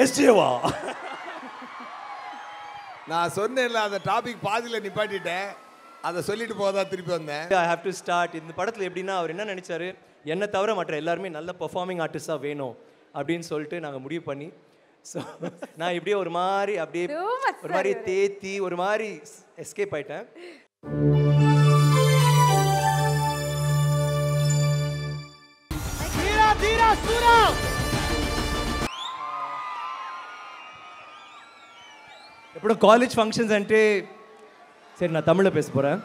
எஸ்ஜேவா? நான் சொன்னேன்ல அந்த டாபிக் பாதியில் நிப்பாட்டிட்டேன், அதை சொல்லிட்டு போதா திருப்பி வந்தேன். I have to start. இந்த படத்தில் எப்படின்னா அவர் என்ன நினச்சாரு, என்னை தவிர மற்ற எல்லாருமே நல்ல பெர்ஃபார்மிங் ஆர்டிஸ்டாக வேணும் அப்படின்னு சொல்லிட்டு நாங்கள் முடிவு பண்ணி, ஸோ நான் இப்படியே ஒரு மாதிரி அப்படியே ஒரு மாதிரி தேத்தி ஒரு மாதிரி எஸ்கேப் ஆயிட்டேன். ఎప్పుడు కాలేజ్ ఫంక్షన్స్ అంటే సరే నా తమిళ్లో பேச போறேன்.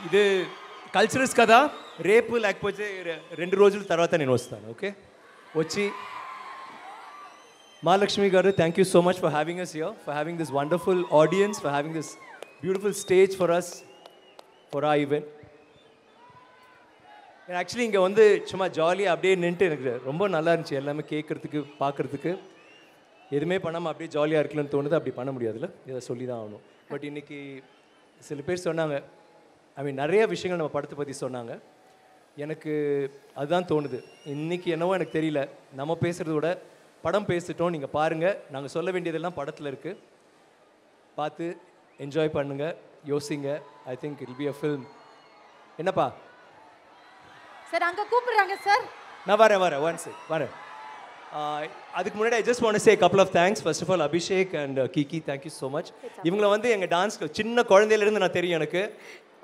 ఇది కల్చరల్స్ కదా, రేపు లేకపోతే 2 రోజుల తర్వాత నేను వస్తాను. ఓకే, వచ్చి మహాలక్ష్మి గారు, thank you so much for having us here, for having this wonderful audience, for having this beautiful stage for us for our event. Actually இங்கே வந்து சும்மா ஜாலியாக அப்படியே நின்றுட்டு எனக்கு ரொம்ப நல்லா இருந்துச்சு. எல்லாமே கேட்குறதுக்கு பார்க்குறதுக்கு எதுவுமே பண்ணாமல் அப்படியே ஜாலியாக இருக்கலாம்னு தோணுது. அப்படி பண்ண முடியாதுல்ல, இதை சொல்லி தான் ஆகணும். பட் இன்றைக்கி சில பேர் சொன்னாங்க, ஐ மீன் நிறைய விஷயங்கள் நம்ம படத்தை பற்றி சொன்னாங்க. எனக்கு அதுதான் தோணுது. இன்றைக்கி என்னவோ எனக்கு தெரியல, நம்ம பேசுகிறத விட படம் பேசிட்டோம். நீங்கள் பாருங்கள், நாங்கள் சொல்ல வேண்டியதெல்லாம் படத்தில் இருக்குது. பார்த்து என்ஜாய் பண்ணுங்கள், யோசிங்க. I think it be a film. என்னப்பா சார் அங்கே கூப்பிடுறாங்க சார். நான் வரேன் ஒன் செக் வரேன். அதுக்கு முன்னாடி I just want say couple of thanks. First of all Abhishek and Kiki, thank you so much. இவங்களை வந்து எங்கள் டான்ஸ்க்கு சின்ன குழந்தையிலேருந்து நான் தெரியும். எனக்கு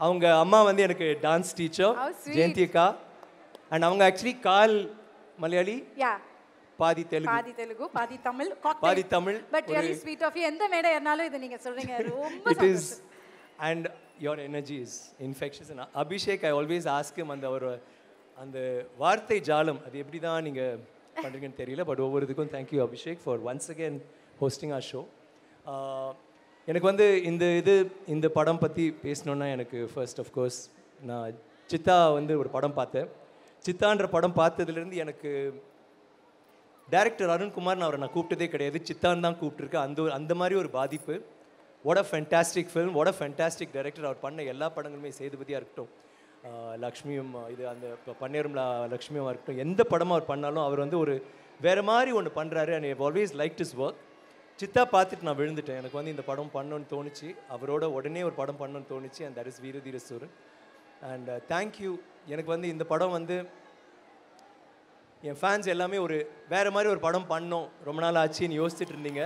அவங்க அம்மா வந்து எனக்கு டான்ஸ் டீச்சர் ஜெயந்தி அக்கா. அண்ட் அவங்க ஆக்சுவலி கால் மலையாளி, பாதி தெலுங்கு பாதி Tamil. But really sweet of you. எந்த மேடை ஏறினாலும் இது நீங்க சொல்றீங்க, ரொம்ப it is. And your energy is infectious. And Abhishek, I always ask him, அந்த வார்த்தை ஜாலம் அது எப்படி தான் நீங்கள் பண்ணுறீங்கன்னு தெரியல. பட் ஒவ்வொரு இதுக்கும் thank you Abhishek for once again hosting our show. எனக்கு வந்து இந்த படம் பற்றி பேசணுன்னா, எனக்கு ஃபர்ஸ்ட் ஆஃப்கோர்ஸ் நான் சித்தா வந்து ஒரு படம் பார்த்தேன். சித்தான்ற படம் பார்த்ததுலேருந்து எனக்கு டைரக்டர் அருண்குமார் நான் கூப்பிட்டதே கிடையாது, சித்தான்னு தான் கூப்பிட்டுருக்கேன். அந்த மாதிரி ஒரு பாதிப்பு. What a fantastic film, what a fantastic director. அவர் பண்ண எல்லா படங்களுமே, சேதுபதியாக இருக்கட்டும், லக்ஷ்மியும், இது அந்த பன்னேரும் லக்ஷ்மியும் இருக்கட்டும், எந்த படமும் அவர் பண்ணாலும் அவர் வந்து ஒரு வேறு மாதிரி ஒன்று பண்ணுறாரு. And I always like his work. Siddha பார்த்துட்டு நான் விழுந்துட்டேன். எனக்கு வந்து இந்த படம் பண்ணணும்னு தோணுச்சு, அவரோட உடனே ஒரு படம் பண்ணணும்னு தோணுச்சு. அண்ட் தட் இஸ் வீரதீர சூரன். And thank you. எனக்கு வந்து இந்த படம் வந்து என் ஃபேன்ஸ் எல்லாமே ஒரு வேறு மாதிரி ஒரு படம் பண்ணோம், ரொம்ப நாள் ஆச்சுன்னு யோசிச்சுட்டு இருந்தீங்க.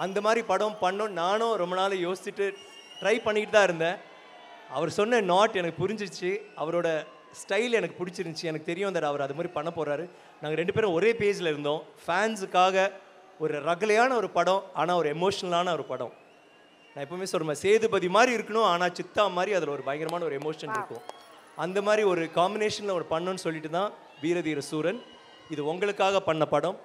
அந்த மாதிரி படம் பண்ணோம் நானும் ரொம்ப நாள் யோசிச்சுட்டு ட்ரை பண்ணிக்கிட்டு தான் இருந்தேன். அவர் சொன்ன நாட் எனக்கு புரிஞ்சிச்சு, அவரோட ஸ்டைல் எனக்கு பிடிச்சிருந்துச்சி. எனக்கு தெரியும் தட் அவர் அது மாதிரி பண்ண போகிறாரு. நாங்கள் 2 பேரும் ஒரே பேஜில் இருந்தோம். ஃபேன்ஸுக்காக ஒரு ரகலையான ஒரு படம், ஆனால் ஒரு எமோஷ்னலான ஒரு படம். நான் எப்பவுமே சொல்கிறேன், சேதுபதி மாதிரி இருக்கணும், ஆனால் சித்தா மாதிரி அதில் ஒரு பயங்கரமான ஒரு எமோஷன் இருக்கும். அந்த மாதிரி ஒரு காம்பினேஷனில் ஒரு பண்ணணும்னு சொல்லிட்டு தான் வீரதீர சூரன். இது உங்களுக்காக பண்ண படம்.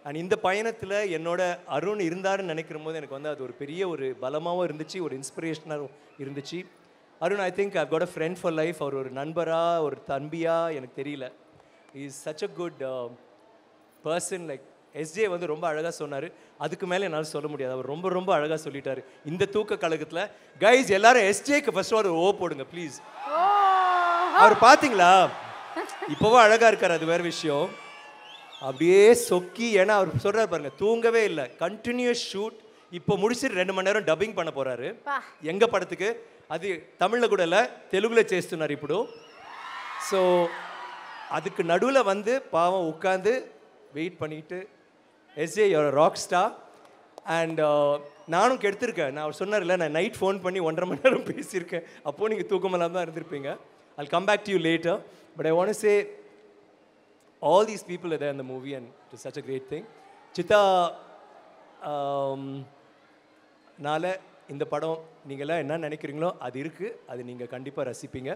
அண்ட் இந்த பயணத்தில் என்னோட அருண் இருந்தாருன்னு நினைக்கிற போது எனக்கு வந்து அது ஒரு பெரிய ஒரு பலமாகவும் இருந்துச்சு, ஒரு இன்ஸ்பிரேஷனாகவும் இருந்துச்சு. Arun, I think I've got a friend for life. அவர் ஒரு நண்பரா, ஒரு தம்பியா எனக்கு தெரியல. Is such a good person. Like SJ வந்து ரொம்ப அழகாக சொன்னார், அதுக்கு மேலே என்னால் சொல்ல முடியாது. அவர் ரொம்ப ரொம்ப அழகாக சொல்லிட்டாரு இந்த தூக்க கழகத்தில். கைஸ் எல்லாரும் எஸ்ஜேக்கு ஃபர்ஸ்ட் ஒரு ஓ போடுங்க ப்ளீஸ். அவர் பார்த்தீங்களா, இப்போவோ அழகாக இருக்கார், அது வேறு விஷயம். அப்படியே சொக்கி, ஏன்னா அவர் சொல்கிறார் பாருங்க, தூங்கவே இல்லை, கண்டினியூஸ் ஷூட். இப்போ முடிச்சுட்டு 2 மணி நேரம் டப்பிங் பண்ண போகிறாரு எங்கள் படத்துக்கு. అది తమిళ్లో కూడా இல்லை, తెలుగులో చేస్తున్నారు ఇప్పుడు. ஸோ அதுக்கு நடுவில் வந்து பாவம் உட்காந்து வெயிட் பண்ணிட்டு, SJ you're rock star. And நானும் கெடுத்திருக்கேன். நான் அவர் சொன்னார் இல்லை, நான் நைட் ஃபோன் பண்ணி 1.5 மணி நேரம் பேசியிருக்கேன். அப்போது நீங்கள் தூக்கமெல்லாம் தான் இருந்திருப்பீங்க. I'll come back to you later, but I want to say all these people are there in the movie and it's such a great thing. Siddha நால இந்த படம் நீங்களாம் என்ன நினைக்கிறீங்களோ அது இருக்குது, அது நீங்கள் கண்டிப்பாக ரசிப்பீங்க.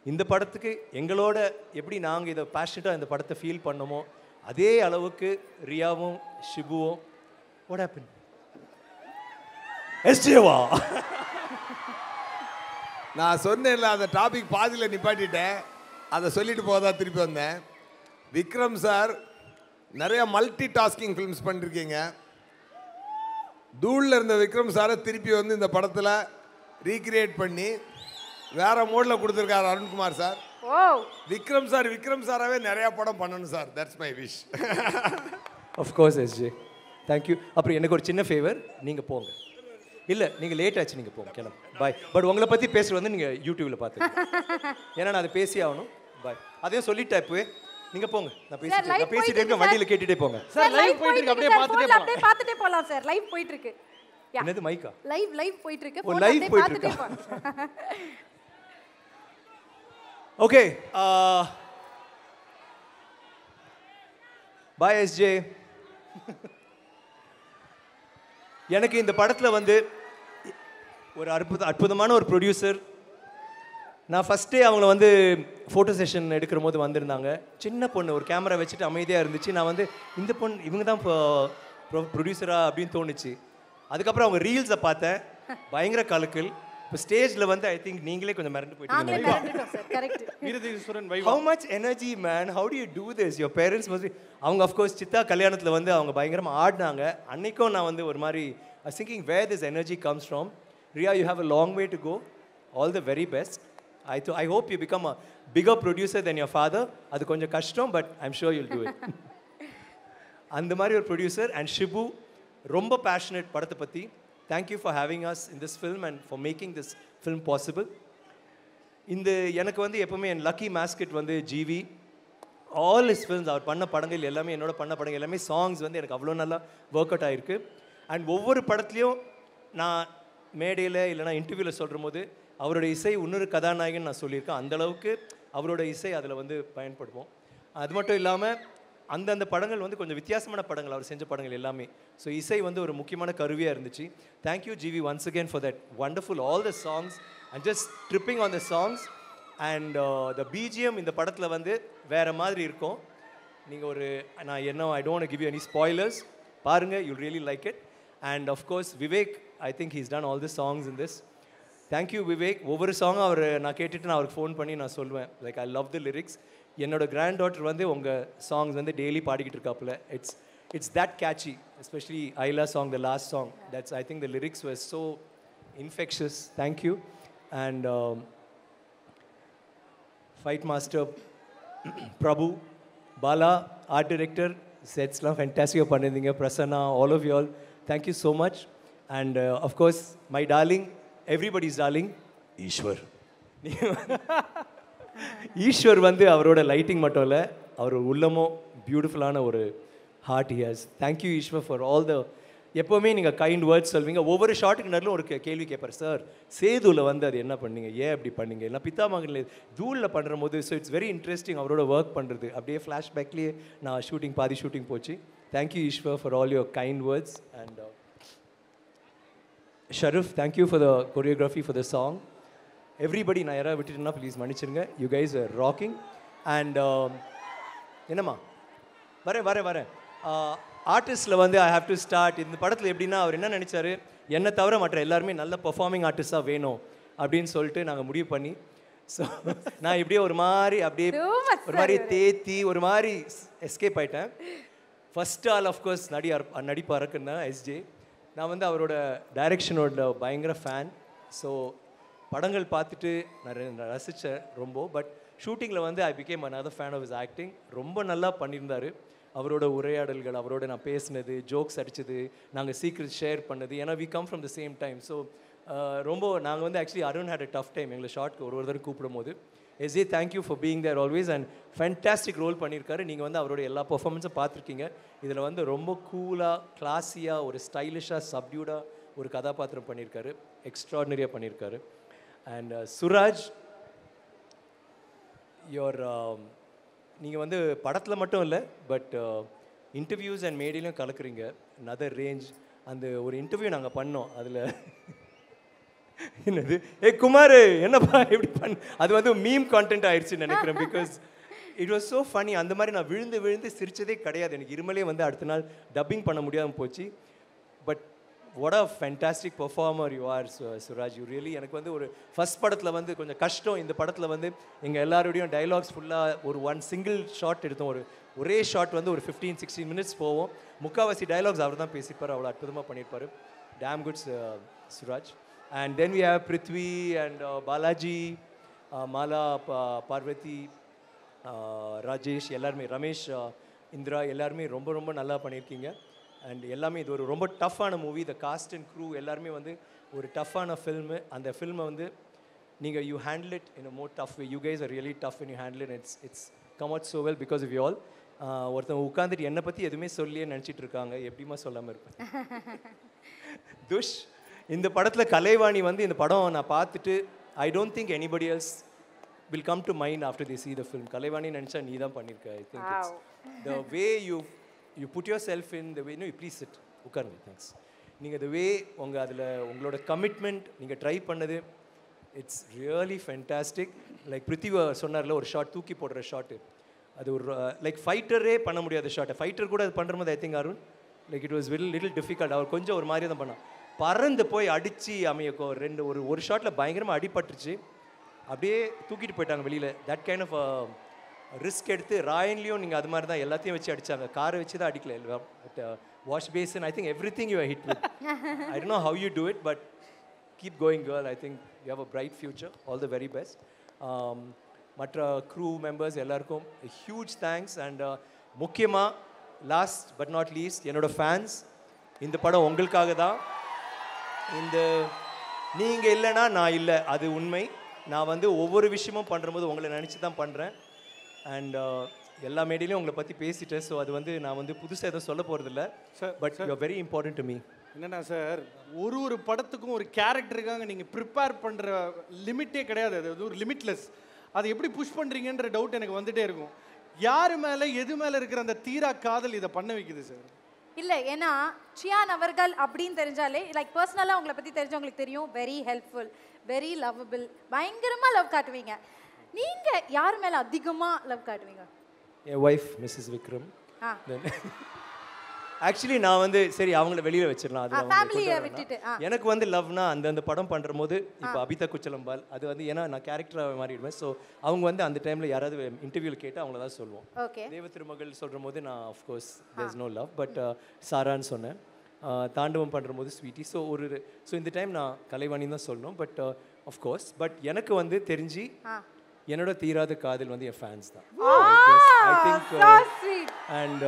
இந்த படத்துக்கு எங்களோட எப்படி நாங்கள் இதை பேஷனட்டாக இந்த படத்தை ஃபீல் பண்ணோமோ அதே அளவுக்கு ரியாவும் ஷிபுவும். What happen எஸ்ஜேவா? நான் சொன்னேன்ல அந்த டாபிக் பாதியில் நிப்பாட்டிட்டேன், அதை சொல்லிட்டு போதா திருப்பி வந்தேன். விக்ரம் சார் நிறைய மல்டி டாஸ்கிங் ஃபிலிம்ஸ் பண்ணிருக்கீங்க. தூளில் இருந்த விக்ரம் சாரை திருப்பி வந்து இந்த படத்தில் ரீக்ரியேட் பண்ணி வேறு மோடில் கொடுத்துருக்காரு அருண்குமார் சார். ஓ விக்ரம் சாராவே நிறைய படம் பண்ணணும் sir. That's my wish. Of course SJ, thank you. அப்புறம் எனக்கு ஒரு சின்ன ஃபேவர், நீங்கள் போங்க. இல்லை நீங்கள் லேட் ஆச்சு, நீங்கள் போங்க, கிளம்பு. பாய். பட் உங்களை பற்றி பேசுகிறது வந்து நீங்கள் யூடியூப்பில் பார்த்துருக்கேன். ஏன்னா நான் அதை பேசி ஆகணும். பாய். அதையும் சொல்லிட்டேன் இப்போவே. நீங்கள் போங்க, நான் பேசிட்டே இருக்கேன், வண்டியில் கேட்டுகிட்டே போங்க. சார் லைவ் போயிட்டு இருக்கு, அப்படியே பார்த்துட்டே போலாம் சார். லைவ் போயிட்டு இருக்கு. என்னது மைக்கா? லைவ் போயிட்டு இருக்கு. ஓ, live போயிட்டு இருக்கா? ஓகே, பாய் எஸ்ஜே. எனக்கு இந்த படத்தில் வந்து ஒரு அற்புதமான ஒரு ப்ரொடியூசர். நான் ஃபஸ்ட்டே அவங்கள வந்து ஃபோட்டோ செஷன் எடுக்கிற போது வந்திருந்தாங்க. சின்ன பொண்ணு, ஒரு கேமரா வச்சுட்டு அமைதியாக இருந்துச்சு. நான் வந்து இந்த பொண்ணு இவங்க தான் ப்ரொடியூசரா அப்படின்னு தோணுச்சு. அதுக்கப்புறம் அவங்க ரீல்ஸை பார்த்தேன், பயங்கர கலக்கல். இப்போ ஸ்டேஜில் வந்து ஐ திங்க் நீங்களே கொஞ்சம் மறந்து போயிட்டீங்க. How much energy man, how do you do this? Your parents must be. அவங்க அஃப்கோர்ஸ் சித்தா கல்யாணத்தில் வந்து அவங்க பயங்கரமாக ஆடினாங்க. அன்னைக்கும் நான் வந்து ஒரு மாதிரி I was thinking where this energy comes from. Riya, you have a long way to go. All the very best. I hope you become a bigger producer than your father. அது கொஞ்சம் கஷ்டம், but I'm sure you'll do it. அந்த மாதிரி ஒரு producer. And Shibu ரொம்ப passionate படத்தை பற்றி. Thank you for having us in this film and for making this film possible. இந்த எனக்கு வந்து எப்பவுமே என் லக்கி மாஸ்கெட் வந்து ஜிவி. ஆல் இஸ் ஃபில்ம்ஸ், அவர் பண்ண படங்கள் எல்லாமே, என்னோட பண்ண படங்கள் எல்லாமே, சாங்ஸ் வந்து எனக்கு அவ்வளோ நல்லா ஒர்க் அவுட் ஆகிருக்கு. அண்ட் ஒவ்வொரு படத்துலையும் நான் மேடையில் இல்லைனா இன்டர்வியூவில் சொல்கிற போது அவரோட இசை இன்னொரு கதாநாயகன் நான் சொல்லியிருக்கேன். அந்தளவுக்கு அவரோட இசை அதில் வந்து பயன்படுவோம். அது மட்டும் இல்லாமல் அந்தந்த படங்கள் வந்து கொஞ்சம் வித்தியாசமான படங்கள், அவர் செஞ்ச படங்கள் எல்லாமே. ஸோ இசை வந்து ஒரு முக்கியமான கருவியாக இருந்துச்சு. Thank you GV once again for that wonderful all the songs and just tripping on the songs. And the BGM இந்த படத்தில் வந்து வேறு மாதிரி இருக்கும். நீங்கள் ஒரு நான் என்ன I don't give you any spoilers, பாருங்கள், you'll really like it. And of course Vivek, I think he's done all the songs in this. Thank you Vivek. ஒவ்வொரு சாங்கும் அவர் நான் கேட்டுட்டு நான் அவருக்கு ஃபோன் பண்ணி நான் சொல்லுவேன், like I love the lyrics. என்னோட கிராண்ட் டாட்டர் வந்து உங்கள் சாங்ஸ் வந்து டெய்லி பாடிக்கிட்டு இருக்காப்புல. It's that catchy, especially Aila song, the last song. That's I think the lyrics were so infectious. Thank you. And fight master Prabhu, Bala, art director, செட்ஸ்லாம் ஃபென்டாஸ்டிக்காக பண்ணியிருந்தீங்க. Prasanna, all of you all, thank you so much. And of course my darling, everybody's darling, Eshwar. Eshwar வந்து அவரோட lighting மட்டும் இல்லை, அவர் உள்ளமும் பியூட்டிஃபுல்லான ஒரு heart he has. Thank you Eswar for all the, எப்போவுமே நீங்கள் கைண்ட் வேர்ட்ஸ் சொல்வீங்க. ஒவ்வொரு ஷாட்டுக்கு நடுவில் ஒரு கேள்வி கேட்பார், சார் சேதுவில் வந்து அது என்ன பண்ணீங்க, ஏன் அப்படி பண்ணீங்க, இல்லை பித்தாமகனில் தூளில் பண்ணுற போது. ஸோ இட்ஸ் வெரி இன்ட்ரெஸ்டிங் அவரோட ஒர்க் பண்ணுறது. அப்படியே ஃப்ளாஷ்பேக்லேயே நான் பாதி ஷூட்டிங் போச்சு. Thank you Eswar for all your kind words. And Sharaf, thank you for the choreography for the song. Everybody, நான் யாராவது விட்டுட்டுனா ப்ளீஸ் மன்னிச்சிருங்க. You guys are rocking. And என்னம்மா வரேன் ஆர்டிஸ்டில் வந்து ஐ ஹாவ் டு ஸ்டார்ட். இந்த படத்தில் எப்படின்னா அவர் என்ன நினச்சாரு, என்னை தவிர மற்ற எல்லாருமே நல்ல பெர்ஃபார்மிங் ஆர்டிஸ்டாக வேணும் அப்படின்னு சொல்லிட்டு நாங்கள் முடிவு பண்ணி, ஸோ நான் இப்படியே ஒரு மாதிரி தேத்தி ஒரு மாதிரி எஸ்கேப் ஆகிட்டேன். ஃபஸ்ட் ஆல் ஆஃப்கோர்ஸ் நடிப்பாருக்குன்னு தான் எஸ்ஜே. நான் வந்து அவரோட டைரக்ஷனோட பயங்கர ஃபேன். ஸோ படங்கள் பார்த்துட்டு நான் ரசித்தேன் ரொம்ப. பட் ஷூட்டிங்கில் வந்து I became another fan of his acting. ரொம்ப நல்லா பண்ணியிருந்தார். அவரோட உரையாடல்கள், அவரோட நான் பேசினது, ஜோக்ஸ் அடித்தது, நாங்கள் சீக்ரெட் ஷேர் பண்ணது, ஏன்னா we come from the same time. So ரொம்ப நாங்கள் வந்து actually Arun had a tough time எங்களை ஷார்ட்க்கு ஒரு தடவை கூப்பிடும் போது. SA, thank you for being there always. And fantastic role பண்ணியிருக்காரு. நீங்கள் வந்து அவரோட எல்லா பர்ஃபார்மன்ஸும் பார்த்துருக்கீங்க. இதில் வந்து ரொம்ப கூலாக, கிளாஸியாக, ஒரு ஸ்டைலிஷாக, சப்டியூடாக ஒரு கதாபாத்திரம் பண்ணியிருக்காரு. எக்ஸ்ட்ராடினரியாக பண்ணியிருக்காரு. அண்ட் சுராஜ், நீங்கள் வந்து படத்தில் மட்டும் இல்லை, பட் இன்டர்வியூஸ் அண்ட் மேடையிலையும் கலக்குறீங்க. another range. அந்த ஒரு இன்டர்வியூ நாங்கள் பண்ணோம், அதில் என்னது குமார் என்னப்பா எப்படி அது வந்து மீம் கான்டென்ட் ஆயிடுச்சுன்னு நினைக்கிறேன். Because it was so funny. அந்த மாதிரி நான் விழுந்து சிரிச்சதே கிடையாது. எனக்கு இருமலே வந்து அடுத்த நாள் டப்பிங் பண்ண முடியாமல் போச்சு. But what a fantastic performer you are, Suraj. You really, எனக்கு வந்து ஒரு ஃபர்ஸ்ட் படத்தில் வந்து கொஞ்சம் கஷ்டம். இந்த படத்தில் வந்து எங்கள் எல்லாரோடையும் டைலாக்ஸ் ஃபுல்லாக ஒரு சிங்கிள் ஷாட் எடுத்தோம். ஒரே ஷாட் வந்து ஒரு 15-16 மினிட்ஸ் போவோம். முக்கால்வாசி டைலாக்ஸ் அவர் தான் பேசிப்பார். அவ்வளோ அற்புதமாக பண்ணியிருப்பார். Damn goods Suraj. And then we have Prithvi and Balaji Mala, Parvathi, Rajesh எல்லாருமே, ரமேஷ், இந்திரா எல்லாருமே ரொம்ப ரொம்ப நல்லா பண்ணியிருக்கீங்க. அண்ட் எல்லாமே இது ஒரு ரொம்ப டஃப்பான movie. The cast and crew எல்லாருமே வந்து ஒரு டஃப்பான ஃபில்மு. அந்த ஃபில்மை வந்து நீங்கள் you handle it in a more tough way. You guys are really tough in you handle it. It's come out so well because of you all. ஒருத்தவங்க உட்காந்துட்டு என்னை பற்றி எதுவுமே சொல்லியே நினச்சிட்டு இருக்காங்க, எப்படிமா சொல்லாமல் இருப்பேன். துஷ், இந்த படத்தில் கலைவாணி வந்து இந்த படம் நான் பார்த்துட்டு I don't think anybody else will come to mind after the see the film. Kalaivani நினச்சா நீ தான் பண்ணியிருக்க. I think it's the way you put yourself in the way. No, you please sit. உட்காருங்க. தேங்க்ஸ். நீங்கள் the way உங்களோட commitment நீங்கள் try பண்ணது, it's really fantastic. Like பிருத்திவா சொன்னார்ல, ஒரு ஷாட் தூக்கி போடுற ஷாட்டு, அது ஒரு லைக் ஃபைட்டரே பண்ண முடியாத ஷாட்டை ஃபைட்டர் கூட அது பண்ணுற போது I think Arun like it was little difficult. அவர் கொஞ்சம் ஒரு மாதிரி தான் பண்ணான். பறந்து போய் அடித்து அமையக்கோ ஒரு ஷாட்டில் பயங்கரமாக அடிபட்டுருச்சு, அப்படியே தூக்கிட்டு போயிட்டாங்க வெளியில். தட் கைண்ட் ஆஃப் ரிஸ்க் எடுத்து ராயன்லேயும் நீங்கள் அது மாதிரி தான் எல்லாத்தையும் வச்சு அடித்தாங்க. காரை வச்சு தான் அடிக்கல. But wash basin, I think everything you hit with. I don't know how you do it, but keep going girl. I think you have a bright future. All the very best. மற்ற crew members எல்லாருக்கும் huge thanks. And முக்கியமாக last but not least என்னோட fans, இந்த படம் உங்களுக்காக தான். இந்த நீங்கள் இல்லைன்னா நான் இல்லை, அது உண்மை. நான் வந்து ஒவ்வொரு விஷயமும் பண்ணும்போது உங்களை நினச்சி தான் பண்ணுறேன். அண்ட் எல்லா மேடையிலையும் உங்களை பற்றி பேசிட்டேன். ஸோ அது வந்து நான் வந்து புதுசாக எதுவும் சொல்ல போகிறதில்ல. But you are very important to me. என்னன்னா சார், ஒரு படத்துக்கும் ஒரு கேரக்டருக்காக நீங்கள் ப்ரிப்பேர் பண்ணுற லிமிட்டே கிடையாது. அது ஒரு லிமிட்லெஸ். அதை எப்படி புஷ் பண்ணுறீங்கன்ற டவுட் எனக்கு வந்துட்டே இருக்கும். யார் மேலே எது மேலே இருக்கிற அந்த தீரா காதல் இதை பண்ண வைக்குது சார்? இல்லை, ஏன்னா சியான் அவர்கள் அப்படின்னு தெரிஞ்சாலே லைக் பர்சனலாக உங்களை பற்றி தெரிஞ்சவங்களுக்கு தெரியும். வெரி ஹெல்ப்ஃபுல், வெரி லவ்வபிள், பயங்கரமாக லவ் காட்டுவீங்க. நீங்கள் யார் மேலே அதிகமாக லவ் காட்டுவீங்க? என் ஒய்ஃப் மிஸ்ஸஸ் விக்ரம். ஆக்சுவலி நான் வந்து சரி அவங்கள வெளியில் வச்சிடலாம், அது எனக்கு வந்து லவ்னா அந்த படம் பண்ணுற போது இப்போ அபிதா குச்சலம்பால் அது வந்து ஏன்னா நான் கேரக்டராக மாறிடுவேன். ஸோ அவங்க வந்து அந்த டைமில் யாராவது இன்டர்வியூவில் கேட்டு அவங்கள தான் சொல்லுவோம். தேவ திருமகள் சொல்கிற போது நான் of course there is no love, but சாரான்னு சொன்னேன். தாண்டவம் பண்ணுற போது ஸ்வீட்டி. ஸோ இந்த டைம் நான் கலைவாணி தான் சொல்லணும். பட் ஆஃப்கோர்ஸ் பட் எனக்கு வந்து தெரிஞ்சு என்னோட தீராத காதல் வந்து என் ஃபேன்ஸ் தான். I think and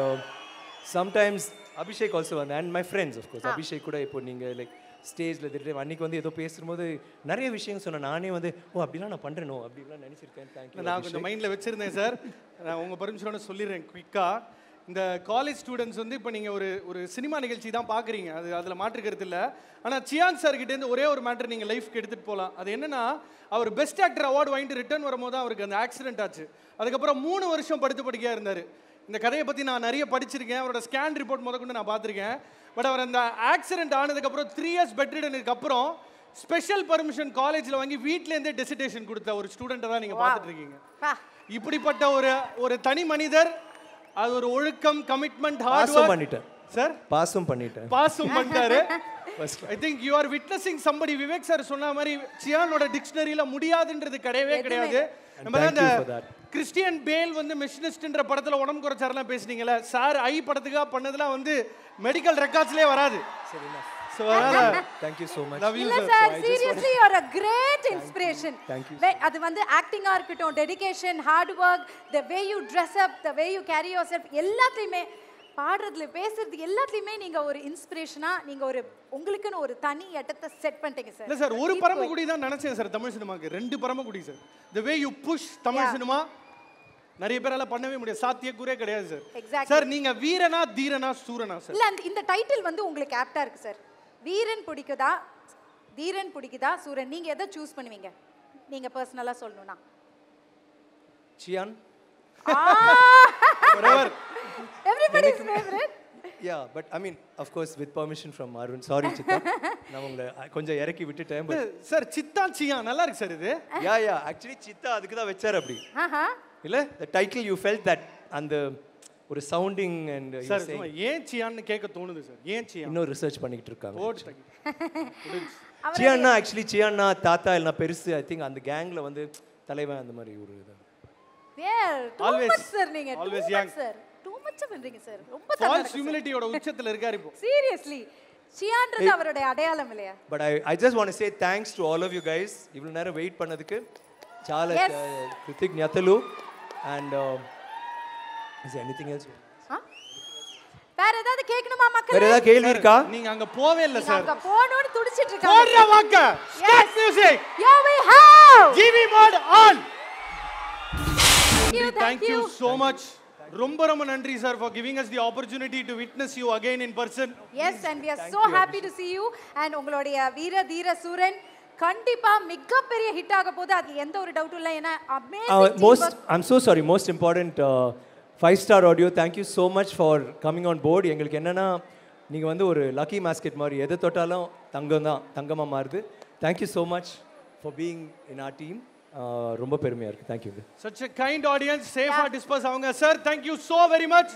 sometimes Abhishek also வந்து and my friends of course. Abhishek கூட இப்போ நீங்கள் லைக் ஸ்டேஜில் திட்டு அன்றைக்கி வந்து ஏதோ பேசும்போது நிறைய விஷயம் சொன்னேன். நானே வந்து அப்படிலாம் நான் பண்ணுறேனோ அப்படிலாம் நினச்சிருக்கேன். தேங்க்யூ. நான் கொஞ்சம் மைண்டில் வச்சுருந்தேன் சார். நான் உங்கள் பர்மிஷனோட சொல்லிடுறேன் குயிக்காக. இந்த காலேஜ் ஸ்டூடெண்ட்ஸ் வந்து இப்போ நீங்கள் ஒரு சினிமா நிகழ்ச்சி தான் பார்க்குறீங்க, அதில் மாற்றுக்கிறது இல்லை. ஆனால் சியான் சார்கிட்டேருந்து ஒரே ஒரு மேட்டர் நீங்கள் லைஃப்க்கு எடுத்துகிட்டு போகலாம். அது என்னென்னா, அவர் பெஸ்ட் ஆக்டர் அவார்டு வாங்கிட்டு ரிட்டர்ன் வரும்போது அவருக்கு அந்த ஆக்சிடென்ட் ஆச்சு. அதுக்கப்புறம் 3 வருஷம் படுக்கையாக இருந்தார். இந்த கதையை பற்றி நான் நிறைய படிச்சிருக்கேன். அவரோட ஸ்கேன் ரிப்போர்ட் முதற்கொண்டு நான் பார்த்துருக்கேன். பட் அவர் அந்த ஆக்சிடென்ட் ஆனதுக்கப்புறம் 3 years பெட் ரிடனுக்கு அப்புறம் ஸ்பெஷல் பர்மிஷன் காலேஜில் வாங்கி வீட்டிலேருந்தே டெசிடேஷன் கொடுத்த ஒரு ஸ்டூடெண்ட்டை தான் நீங்கள் பார்த்துட்டு இருக்கீங்க. இப்படிப்பட்ட ஒரு தனி மனிதர், அது ஒரு ஒழுக்கம், கமிட்மெண்ட், ஹார்ட் ஒர்க் பண்ணிட்டார் சார். பாஸும் பண்ணிட்டாரு. ஐ think you are witnessing somebody. Vivek sir சொன்ன மாதிரி சியானோட டிக்ஷனரியில முடியாதுன்றது கிடையவே கிடையாது. நம்ம அந்த கிறிஸ்டியன் பேல் வந்து மெஷினிஸ்ட்ன்ற படத்துல உடம்பு குறைச்சாரெல்லாம் பேசுனீங்கல்ல சார், ஐ படத்துக்காக பண்ணதெல்லாம் வந்து மெடிக்கல் ரெக்கார்ட்ஸ்லயே வராது. சரிண்ணா. So thank you so much. இல்ல sir, seriously you are a great inspiration. Thank you. அது வந்து ஆக்டிங்கா இருக்கட்டும், dedication, hard work, the way you dress up, the way you carry yourself, எல்லாத்தையுமே பாடுறதுல பேசுறது எல்லாத்தையுமே நீங்க ஒரு இன்ஸ்பிரேஷனா, நீங்க உங்களுக்குன்னு ஒரு தனி இடத்தை செட் பண்ணிட்டீங்க சார். இல்ல சார், ஒரு பரமக்குடி தான் நினைச்சேன் சார் தமிழ் சினிமாக்கு. 2 Paramakudi sir. the way you push Tamil cinema நிறைய பேரால பண்ணவே முடியாது, சாத்தியக்கூறே கிடையாது சார். சார் நீங்க வீரனா தீரனா சூரனா சார்? இல்ல இந்த டைட்டில் வந்து உங்களுக்கு ஆப்டா இருக்கு சார். வீரன் பிடிக்குதா, தீரன் பிடிக்குதா, சூரன், நீங்க எதை சூஸ் பண்ணுவீங்க நீங்க பர்சனலா சொல்லணும்னா? Cyan. forever everybody's favorite. Yeah, but I mean of course with permission from Arun. Sorry Chitta, நான் உங்களை கொஞ்சம் இறக்கி விட்டுட்டேன். சார் சித்தா சியான் நல்லா இருக்கு சார் இது. Yeah actually சித்தா அதுக்கு தான் வெச்சார் அப்படி. இல்ல the title you felt that அந்த ஒரு சவுண்டிங் அண்ட் சார் ஏன் சியான்னு கேட்க தோணுது சார்? ஏன் சியான்? இன்னும் ரிசர்ச் பண்ணிட்டு இருக்காங்க. சியான்னா ஆக்சுவலி சியான்னா தாத்தா இல்ல பெருசு. ஐ திங்க் அந்த கேங்ல வந்து தலைவன் அந்த மாதிரி ஒரு இது. ஆல்வேஸ் சார் நீங்க always young sir. Too much பண்றீங்க சார். ரொம்ப ஃபால்ஸ் ஹியூமிலிட்டியோட உச்சத்துல இருக்காரு இப்போ. சீரியஸ்லி சியான்றது அவரோட அடையாளம் இல்லையா? But I just want to say thanks to all of you guys. இவ்வளவு நேரம் வெயிட் பண்ணதுக்கு Chala Yes. Krithignyatalu. And is there anything else? வேற ஏதாவது கேட்கணுமா வேற மக்களே? ஏதாவது கேள்வி இருக்கா? நீங்க அங்க போவே இல்ல நீங்க சார். அங்க போணும்னு துடிச்சிட்டு போடுற இருக்காங்க. வாக்க. Start music. Here we have. GV mode on. you, Thank you so much. ரொம்ப ரொம்ப நன்றி sir for giving us the opportunity to witness you again in person. Yes, and we are so happy to see you. And உங்களுடைய வீர தீர சூரன் கண்டிப்பா மிகப்பெரிய hit ஆக போகுது. அதுல எந்த ஒரு டவுட்டும் இல்ல. ஏன்னா amazing. I'm so sorry. Most important 5-star audio. Thank you so much for coming on board. எங்களுக்கு என்னன்னா நீங்க வந்து ஒரு லக்கி மாஸ்கெட் மாதிரி எதை தொட்டாலும் தங்கம் தான் தங்கமா மாறுது. Thank you so much for being in our team. ரொம்ப பெருமையா இருக்கு. Thank you. Such a kind audience. Safe disperse அவங்க sir. Thank you so very much.